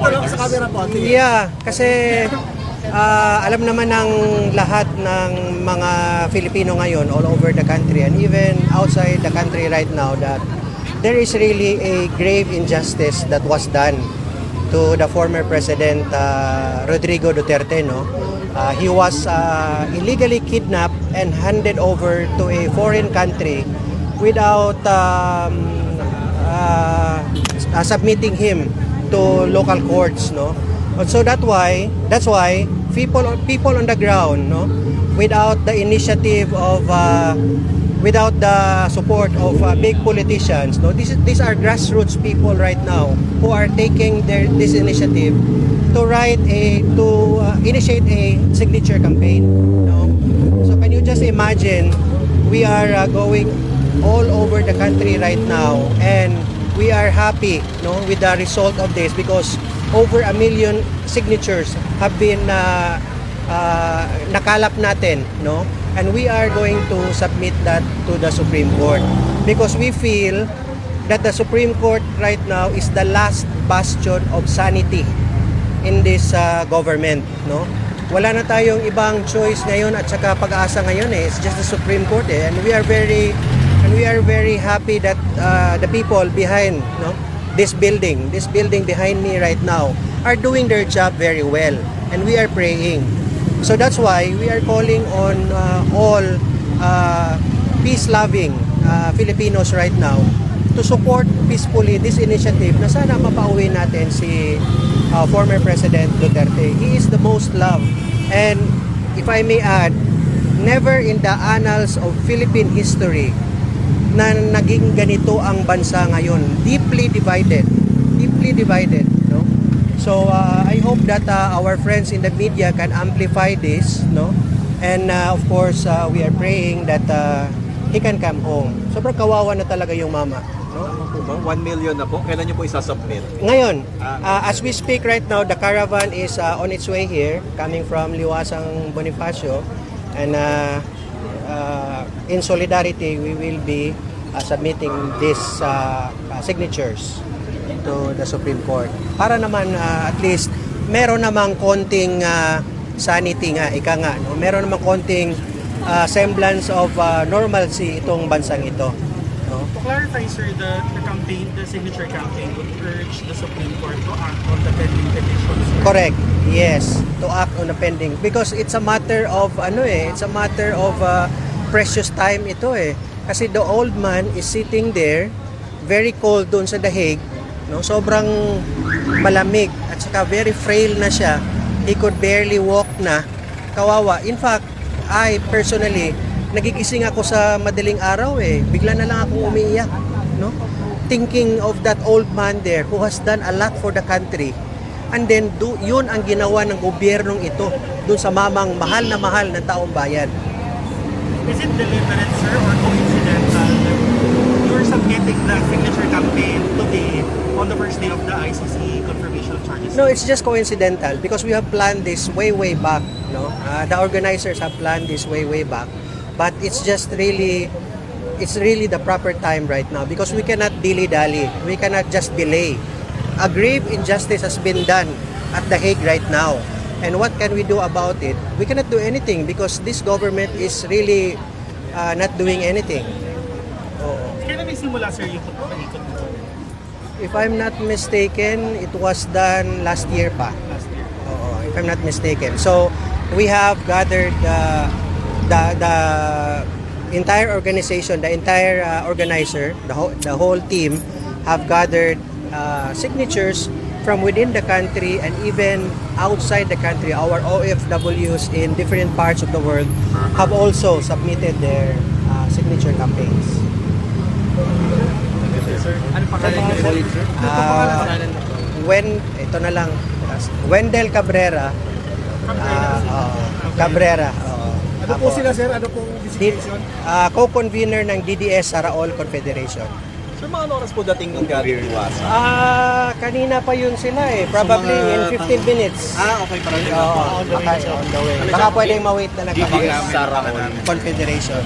Dito lang sa camera po. Yeah, kasi alam naman ng lahat ng mga Filipino ngayon all over the country and even outside the country right now that there is really a grave injustice that was done to the former President Rodrigo Duterte. No? He was illegally kidnapped and handed over to a foreign country without submitting him to local courts. No? So that's why people on the ground, no, without the initiative of without the support of big politicians, no, these are grassroots people right now who are taking this initiative to initiate a signature campaign. No? So can you just imagine, we are going all over the country right now and we are happy, no, with the result of this because over 1 million signatures have been nakalap natin, no? And we are going to submit that to the Supreme Court because we feel that the Supreme Court right now is the last bastion of sanity in this government, no? Wala na tayong ibang choice ngayon at saka pag-asa ngayon eh. It's just the Supreme Court eh. And we are very happy that the people behind, no, this building behind me right now are doing their job very well and we are praying. So that's why we are calling on all peace-loving Filipinos right now to support peacefully this initiative na sana mapauwi natin si former President Duterte. He is the most loved and if I may add, never in the annals of Philippine history na naging ganito ang bansa ngayon, deeply divided, no? So I hope that our friends in the media can amplify this, no? And of course we are praying that he can come home. Sobrang kawawa na talaga yung mama, no? 1 million na po. Kailan niyo po isasubmit? Ngayon, as we speak right now, the caravan is on its way here, coming from Liwasang Bonifacio, and in solidarity, we will be submitting these signatures to the Supreme Court. Para naman at least meron namang konting sanity nga, ika nga, no? Meron namang konting semblance of normalcy itong bansang ito. No? To clarify, sir, the campaign, the signature campaign would urge the Supreme Court to act on the pending petitions. Correct. Yes, to act on the pending because it's a matter of it's a matter of precious time ito eh. Kasi the old man is sitting there, very cold doon sa The Hague, no? Sobrang malamig at saka very frail na siya. He could barely walk na. Kawawa. In fact, I personally, nagigising ako sa madaling araw eh. Bigla na lang ako umiiyak, no? Thinking of that old man there who has done a lot for the country. And then, yun ang ginawa ng gobyernong ito doon sa mamang mahal na taong bayan. Is it deliberate, sir, or coincidental that you're submitting the signature campaign today on the first day of the ICC confirmation of charges? No, it's just coincidental because we have planned this way back. No, the organizers have planned this way back, but it's really the proper time right now because we cannot dilly-dally. We cannot just delay. A grave injustice has been done at The Hague right now. And what can we do about it? We cannot do anything because this government is really not doing anything. Kailan nagsimula, sir, yung pagpapaikot nito? If I'm not mistaken, it was done last year pa. Last year. If I'm not mistaken. So we have gathered the entire organization, the entire organizer, the whole team have gathered signatures from within the country and even outside the country. Our OFWs in different parts of the world have also submitted their signature campaigns. Sir, ano pangalan niyo ulit, sir? Ito na lang, Wendell Cabrera. Cabrera. Ano po sila, sir? Ano pong designation? Co-convener ng DDS Saraol Confederation. Sir, mga oras po dating ng galing Liwasa? Kanina pa yun sila eh. Probably in 15 minutes. Okay, parang on the way. Baka pwedeng ma-wait na DDS Saraol Confederation.